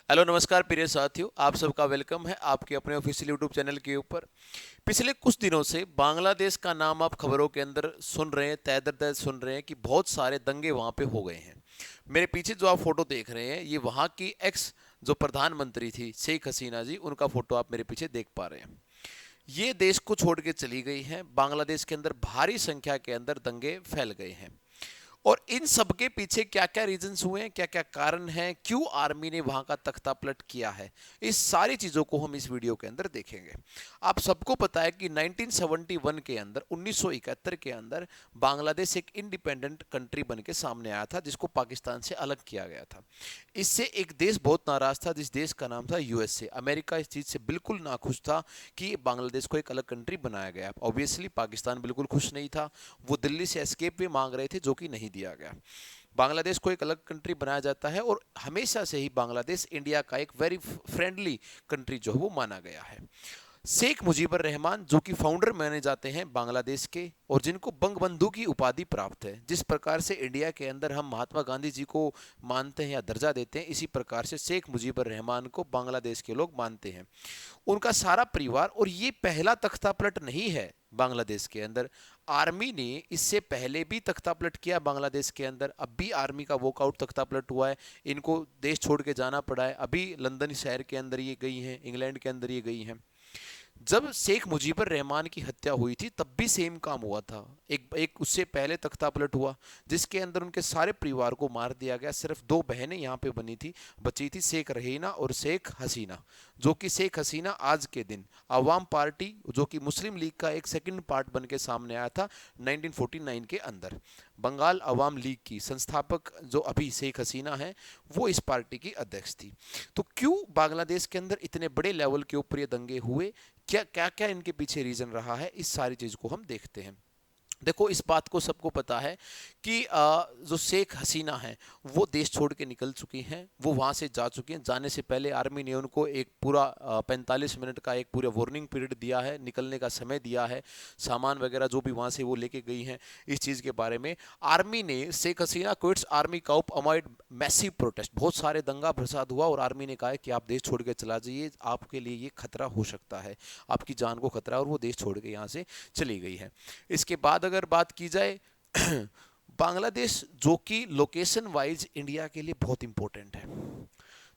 Hello नमस्कार प्रिय साथियों, आप सबका वेलकम है आपके अपने ऑफिशियल यूट्यूब चैनल के ऊपर। पिछले कुछ दिनों से बांग्लादेश का नाम आप खबरों के अंदर सुन रहे हैं, तय दर तय सुन रहे हैं कि बहुत सारे दंगे वहां पे हो गए हैं। मेरे पीछे जो आप फोटो देख रहे हैं, ये वहां की एक्स जो प्रधानमंत्री थी शेख हसीना जी, उनका फोटो आप मेरे पीछे देख पा रहे हैं। ये देश को छोड़ के चली गई हैं। बांग्लादेश के अंदर भारी संख्या के अंदर दंगे फैल गए हैं। और इन सब के पीछे क्या क्या रीजंस हुए हैं, क्या क्या कारण हैं, क्यों आर्मी ने वहां का तख्ता पलट किया है, इस सारी चीजों को हम इस वीडियो के अंदर देखेंगे। आप सबको पता है कि 1971 के अंदर 1971 के अंदर बांग्लादेश एक इंडिपेंडेंट कंट्री बन के सामने आया था, जिसको पाकिस्तान से अलग किया गया था। इससे एक देश बहुत नाराज था, जिस देश का नाम था यूएसए। अमेरिका इस चीज से बिल्कुल नाखुश था कि बांग्लादेश को एक अलग कंट्री बनाया गया। ऑब्वियसली पाकिस्तान बिल्कुल खुश नहीं था। वो दिल्ली से एस्केप भी मांग रहे थे, जो कि नहीं दिया गया। बांग्लादेश को एक अलग कंट्री बनाया जाता है, और हमेशा से ही बांग्लादेश इंडिया का एक वेरी फ्रेंडली कंट्री जो है वो माना गया है। शेख मुजीबर रहमान जो कि फाउंडर माने जाते हैं बांग्लादेश के, और जिनको बंगबंधु की उपाधि प्राप्त है। जिस प्रकार से इंडिया के अंदर हम महात्मा गांधी जी को मानते हैं या दर्जा देते हैं, इसी प्रकार से शेख मुजीबर रहमान को बांग्लादेश के लोग मानते हैं। उनका सारा परिवार, और ये पहला तख्ता पलट नहीं है बांग्लादेश के अंदर। आर्मी ने इससे पहले भी तख्ता पलट किया बांग्लादेश के अंदर। अब भी आर्मी का वॉकआउट तख्ता पलट हुआ है। इनको देश छोड़ के जाना पड़ा है। अभी लंदन शहर के अंदर ये गई हैं, इंग्लैंड के अंदर ये गई हैं। जब शेख मुजीबर रहमान की हत्या हुई थी, तब भी सेम काम हुआ था। एक एक उससे पहले तख्ता पलट हुआ, जिसके अंदर उनके सारे परिवार को मार दिया गया। सिर्फ दो बहनें यहाँ पे बची थी, शेख रहीना और शेख हसीना। जो कि शेख हसीना आज के दिन अवाम पार्टी, जो कि मुस्लिम लीग का एक सेकंड पार्ट बन के सामने आया था 1949 के अंदर। बंगाल अवाम लीग की संस्थापक जो अभी शेख हसीना है, वो इस पार्टी की अध्यक्ष थी। तो क्यों बांग्लादेश के अंदर इतने बड़े लेवल के ऊपर ये दंगे हुए, क्या क्या क्या इनके पीछे रीजन रहा है, इस सारी चीज को हम देखते हैं। देखो, इस बात को सबको पता है कि जो शेख हसीना है, वो देश छोड़ के निकल चुकी हैं। वो वहाँ से जा चुकी हैं। जाने से पहले आर्मी ने उनको एक पूरा 45 मिनट का एक पूरा वार्निंग पीरियड दिया है, निकलने का समय दिया है। सामान वगैरह जो भी वहाँ से वो लेके गई हैं, इस चीज़ के बारे में आर्मी ने Sheikh Hasina quits army काउप अमॉइड massive protest, बहुत सारे दंगा फसाद हुआ, और आर्मी ने कहा है कि आप देश छोड़ के चला जाइए, आपके लिए ये खतरा हो सकता है, आपकी जान को खतरा है। और वो देश छोड़ के यहाँ से चली गई है। इसके बाद अगर बात की जाए बांग्लादेश, जो कि लोकेशन वाइज इंडिया के लिए बहुत इंपॉर्टेंट है।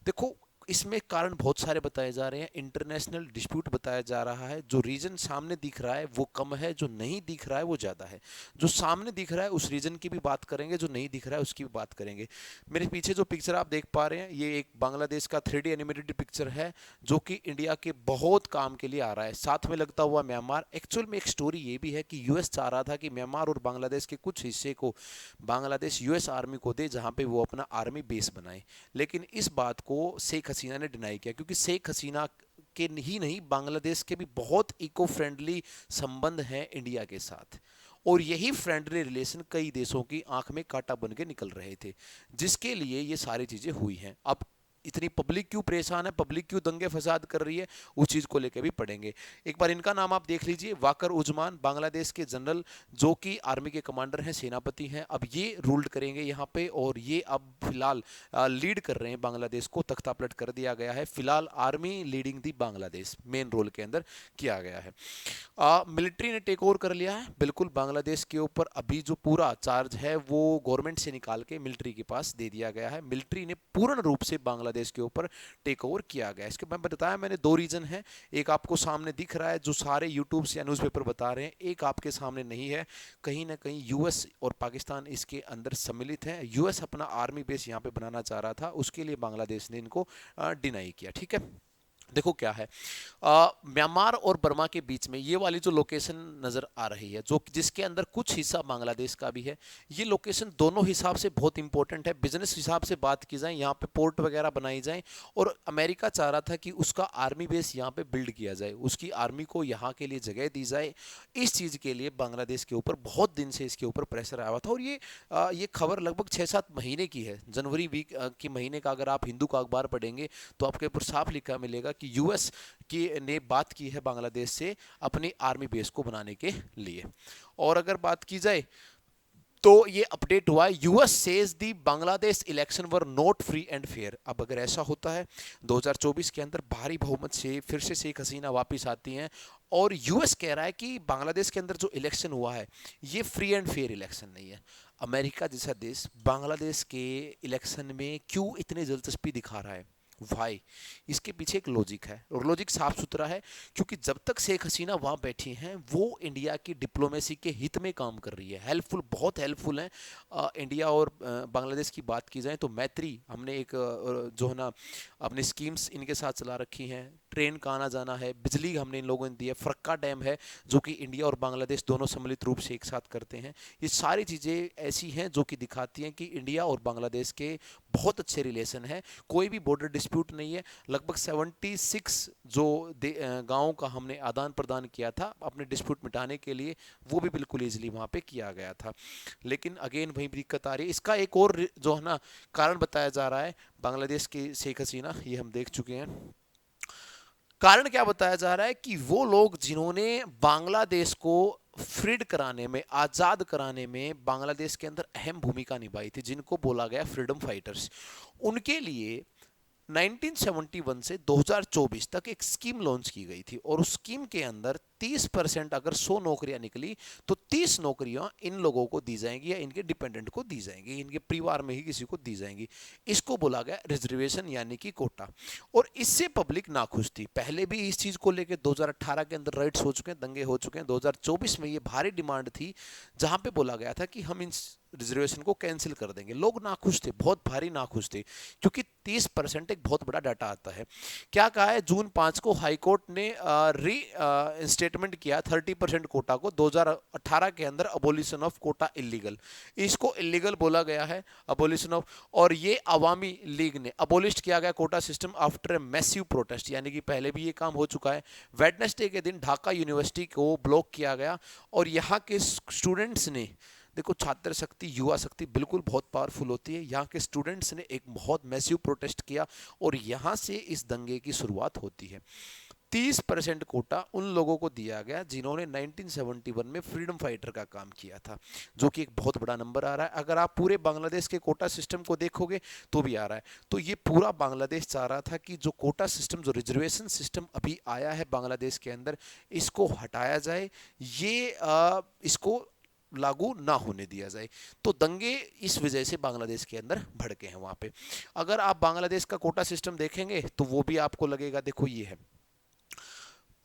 देखो, इसमें कारण बहुत सारे बताए जा रहे हैं। इंटरनेशनल डिस्प्यूट बताया जा रहा है। जो रीजन सामने दिख रहा है वो कम है, जो नहीं दिख रहा है वो ज़्यादा है। जो सामने दिख रहा है उस रीजन की भी बात करेंगे, जो नहीं दिख रहा है उसकी भी बात करेंगे। मेरे पीछे जो पिक्चर आप देख पा रहे हैं, ये एक बांग्लादेश का 3D एनिमेटेड पिक्चर है, जो कि इंडिया के बहुत काम के लिए आ रहा है। साथ में लगता हुआ म्यांमार। एक्चुअल में एक स्टोरी ये भी है कि यूएस चाह रहा था कि म्यांमार और बांग्लादेश के कुछ हिस्से को बांग्लादेश यूएस आर्मी को दे, जहां पे वो अपना आर्मी बेस बनाए। लेकिन इस बात को शेख हसीना ने डिनाई किया, क्योंकि शेख हसीना के ही नहीं, बांग्लादेश के भी बहुत इको फ्रेंडली संबंध हैं इंडिया के साथ। और यही फ्रेंडली रिलेशन कई देशों की आंख में कांटा बन के निकल रहे थे, जिसके लिए ये सारी चीजें हुई हैं। अब इतनी पब्लिक क्यों परेशान है, पब्लिक क्यों दंगे फसाद कर रही है, उस चीज को लेकर भी पढ़ेंगे। एक बार इनका नाम आप देख लीजिए, वाकर उजमान, बांग्लादेश के जनरल, जो कि आर्मी के कमांडर हैं, सेनापति हैं। अब ये रूल्ड करेंगे यहाँ पे, और ये अब फिलहाल लीड कर रहे हैं बांग्लादेश को। तख्ता पलट कर दिया गया है फिलहाल। आर्मी लीडिंग दी बांग्लादेश मेन रोल के अंदर किया गया है। मिलिट्री ने टेक ओवर कर लिया है बिल्कुल बांग्लादेश के ऊपर। अभी जो पूरा चार्ज है वो गवर्नमेंट से निकाल के मिलिट्री के पास दे दिया गया है। मिलिट्री ने पूर्ण रूप से बांग्लादेश के ऊपर टेक ओवर किया गया है। इसके मैं बताया मैंने, दो रीजन है। एक आपको सामने दिख रहा है, जो सारे यूट्यूब या न्यूज़पेपर बता रहे हैं। एक आपके सामने नहीं है। कहीं ना कहीं यूएस और पाकिस्तान इसके अंदर सम्मिलित है। यूएस अपना आर्मी बेस यहाँ पे बनाना चाह रहा था, उसके लिए बांग्लादेश ने इनको डिनाई किया। ठीक है, देखो क्या है, म्यांमार और बर्मा के बीच में ये वाली जो लोकेशन नजर आ रही है, जो जिसके अंदर कुछ हिस्सा बांग्लादेश का भी है, ये लोकेशन दोनों हिसाब से बहुत इंपॉर्टेंट है। बिजनेस हिसाब से बात की जाए, यहाँ पे पोर्ट वगैरह बनाई जाए, और अमेरिका चाह रहा था कि उसका आर्मी बेस यहाँ पे बिल्ड किया जाए, उसकी आर्मी को यहाँ के लिए जगह दी जाए। इस चीज़ के लिए बांग्लादेश के ऊपर बहुत दिन से इसके ऊपर प्रेशर आया हुआ था। और ये खबर लगभग 6-7 महीने की है। जनवरी वीक की महीने का अगर आप हिंदू का अखबार पढ़ेंगे, तो आपके ऊपर साफ लिखा मिलेगा कि यूएस की ने बात की है बांग्लादेश से अपनी आर्मी बेस को बनाने के लिए। और अगर बात की जाए, तो ये अपडेट हुआ, US says the Bangladesh election were not free and fair. अब अगर ऐसा होता है 2024 के अंदर भारी बहुमत से फिर से शेख हसीना वापस आती हैं और यूएस कह रहा है कि बांग्लादेश के अंदर जो इलेक्शन हुआ है ये फ्री एंड फेयर इलेक्शन नहीं है, अमेरिका जैसा देश बांग्लादेश के इलेक्शन में क्यों इतनी दिलचस्पी दिखा रहा है, वाई, इसके पीछे एक लॉजिक है और लॉजिक साफ सुथरा है, क्योंकि जब तक शेख हसीना वहाँ बैठी हैं वो इंडिया की डिप्लोमेसी के हित में काम कर रही है, हेल्पफुल, बहुत हेल्पफुल है। इंडिया और बांग्लादेश की बात की जाए तो मैत्री, हमने एक जो है ना अपनी स्कीम्स इनके साथ चला रखी हैं, ट्रेन का आना जाना है, बिजली हमने इन लोगों ने दी है, फरक्का डैम है जो कि इंडिया और बांग्लादेश दोनों सम्मिलित रूप से एक साथ करते हैं। ये सारी चीज़ें ऐसी हैं जो कि दिखाती हैं कि इंडिया और बांग्लादेश के बहुत अच्छे रिलेशन है, कोई भी बॉर्डर डिस्प्यूट नहीं है। लगभग 76 जो गाँवों का हमने आदान प्रदान किया था अपने डिस्प्यूट मिटाने के लिए, वो भी बिल्कुल ईजिली वहाँ पे किया गया था। लेकिन अगेन वही दिक्कत आ रही है, इसका एक और जो है ना कारण बताया जा रहा है, बांग्लादेश की शेख हसीना, ये हम देख चुके हैं। कारण क्या बताया जा रहा है कि वो लोग जिन्होंने बांग्लादेश को फ्रीड कराने में, आज़ाद कराने में बांग्लादेश के अंदर अहम भूमिका निभाई थी, जिनको बोला गया फ्रीडम फाइटर्स, उनके लिए 1971 से 2024 तक एक स्कीम लॉन्च की गई थी और उस स्कीम के अंदर 30% अगर 100 नौकरियां निकली तो 30 नौकरियां इन लोगों को दी जाएंगी या इनके डिपेंडेंट को दी जाएंगी, इनके परिवार में ही किसी को दी जाएंगी। इसको बोला गया रिजर्वेशन यानी कि कोटा, और इससे पब्लिक नाखुश थी। पहले भी इस चीज को लेकर 2018 के अंदर राइट्स हो चुके हैं, दंगे हो चुके हैं, 2024 में ये भारी डिमांड थी जहां पे बोला गया था कि हम इन रिजर्वेशन को कैंसिल कर देंगे। लोग नाखुश थे, बहुत भारी नाखुश थे, क्योंकि 30% एक बहुत बड़ा डाटा आता है। क्या कहा है, जून 5 को हाईकोर्ट ने री स्टेटमेंट किया 30% कोटा को 2018 के अंदर, अबोलिशन ऑफ कोटा इलीगल, इसको इलीगल बोला गया है, अबोलिशन ऑफ, और ये अवामी लीग ने अबोलिश किया गया quota system after a massive protest, यानी कि पहले भी ये काम हो चुका है। वेडनेसडे के दिन ढाका यूनिवर्सिटी को ब्लॉक किया गया और यहाँ के स्टूडेंट्स ने, देखो छात्र शक्ति, युवा शक्ति बिल्कुल बहुत पावरफुल होती है, यहाँ के स्टूडेंट्स ने एक बहुत मैसिव प्रोटेस्ट किया और यहाँ से इस दंगे की शुरुआत होती है। 30% कोटा उन लोगों को दिया गया जिन्होंने 1971 में फ्रीडम फाइटर का काम किया था, जो कि एक बहुत बड़ा नंबर आ रहा है। अगर आप पूरे बांग्लादेश के कोटा सिस्टम को देखोगे तो भी आ रहा है। तो ये पूरा बांग्लादेश चाह रहा था कि जो कोटा सिस्टम, जो रिजर्वेशन सिस्टम अभी आया है बांग्लादेश के अंदर, इसको हटाया जाए, ये इसको लागू ना होने दिया जाए। तो दंगे इस वजह से बांग्लादेश के अंदर भड़के हैं वहां पे। अगर आप बांग्लादेश का कोटा सिस्टम देखेंगे तो वो भी आपको लगेगा, देखो ये है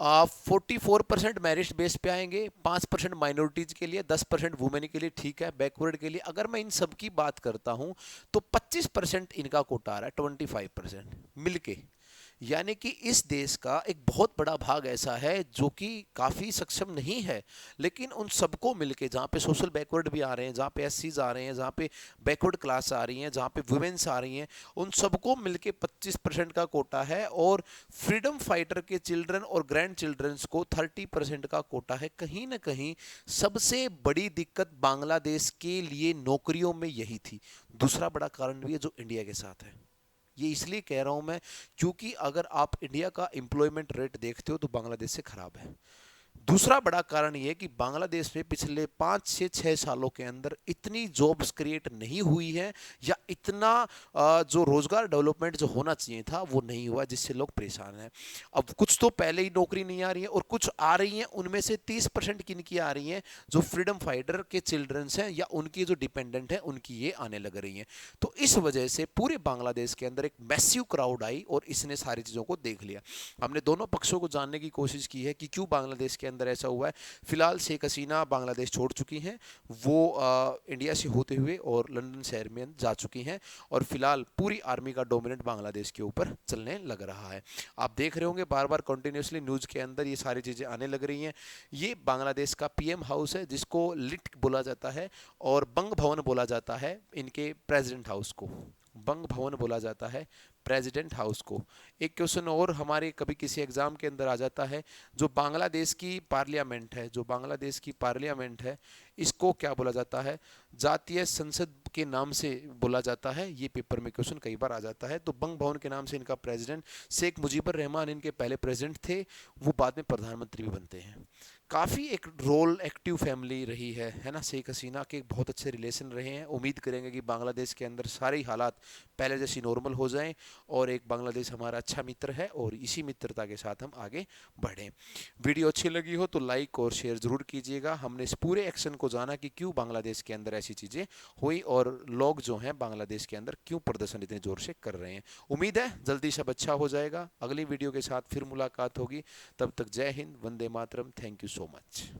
44% मेरिट बेस पे आएंगे, 5% माइनॉरिटीज के लिए, 10% वुमेन के लिए, ठीक है, बैकवर्ड के लिए। अगर मैं इन सब की बात करता हूं तो 25% इनका कोटा आ रहा है, 25% मिलके, यानी कि इस देश का एक बहुत बड़ा भाग ऐसा है जो कि काफ़ी सक्षम नहीं है, लेकिन उन सबको मिलके, जहाँ पे सोशल बैकवर्ड भी आ रहे हैं, जहाँ पे एससीज आ रहे हैं, जहाँ पे बैकवर्ड क्लास आ रही हैं, जहाँ पे वुमेन्स आ रही हैं, उन सबको मिलके 25% का कोटा है। और फ्रीडम फाइटर के चिल्ड्रन और ग्रैंड चिल्ड्रंस को 30% का कोटा है। कहीं ना कहीं सबसे बड़ी दिक्कत बांग्लादेश के लिए नौकरियों में यही थी। दूसरा बड़ा कारण भी है जो इंडिया के साथ है, ये इसलिए कह रहा हूं मैं क्योंकि अगर आप इंडिया का एम्प्लॉयमेंट रेट देखते हो तो बांग्लादेश से खराब है। दूसरा बड़ा कारण यह कि बांग्लादेश में पिछले 5 से 6 सालों के अंदर इतनी जॉब्स क्रिएट नहीं हुई है, या इतना जो रोजगार डेवलपमेंट जो होना चाहिए था वो नहीं हुआ, जिससे लोग परेशान हैं। अब कुछ तो पहले ही नौकरी नहीं आ रही है और कुछ आ रही हैं, उनमें से 30% किनकी आ रही हैं, जो फ्रीडम फाइटर के चिल्ड्रंस हैं या उनकी जो डिपेंडेंट हैं उनकी ये आने लग रही हैं। तो इस वजह से पूरे बांग्लादेश के अंदर एक मैसिव क्राउड आई और इसने सारी चीज़ों को देख लिया। हमने दोनों पक्षों को जानने की कोशिश की है कि क्यों बांग्लादेश के अंदर ऐसा हुआ है। फिलहाल शेख हसीना बांग्लादेश छोड़ चुकी हैं, वो इंडिया से होते हुए और लंदन शहर में जा चुकी हैं और फिलहाल पूरी आर्मी का डोमिनेंट बांग्लादेश के ऊपर चलने लग रहा है। आप देख रहे होंगे बार बार कंटिन्यूसली न्यूज़ के अंदर ये सारी चीज़ें आने लग रही हैं। ये बांग्लादेश का पीएम हाउस है जिसको लिट बोला जाता है और बंग भवन बोला जाता है इनके प्रेसिडेंट हाउस को, बंग भवन बोला जाता है प्रेसिडेंट हाउस को। एक क्वेश्चन और हमारे कभी किसी एग्जाम के अंदर आ जाता है, जो बांग्लादेश की पार्लियामेंट है, जो बांग्लादेश की पार्लियामेंट है, इसको क्या बोला जाता है? जातीय संसद के नाम से बोला जाता है। ये पेपर में क्वेश्चन कई बार आ जाता है। तो बंग भवन के नाम से इनका प्रेसिडेंट शेख मुजीबर रहमान इनके पहले प्रेसिडेंट थे, वो बाद में प्रधानमंत्री भी बनते हैं। काफ़ी एक रोल एक्टिव फैमिली रही है ना शेख हसीना के बहुत अच्छे रिलेशन रहे हैं। उम्मीद करेंगे कि बांग्लादेश के अंदर सारे ही हालात पहले जैसी नॉर्मल हो जाएं और एक बांग्लादेश हमारा अच्छा मित्र है और इसी मित्रता के साथ हम आगे बढ़ें। वीडियो अच्छी लगी हो तो लाइक और शेयर ज़रूर कीजिएगा। हमने इस पूरे एक्शन को जाना कि क्यों बांग्लादेश के अंदर ऐसी चीज़ें हुई और लोग जो हैं बांग्लादेश के अंदर क्यों प्रदर्शन इतने ज़ोर से कर रहे हैं। उम्मीद है जल्दी सब अच्छा हो जाएगा। अगली वीडियो के साथ फिर मुलाकात होगी। तब तक जय Hind, Vande Mataram, thank you so much.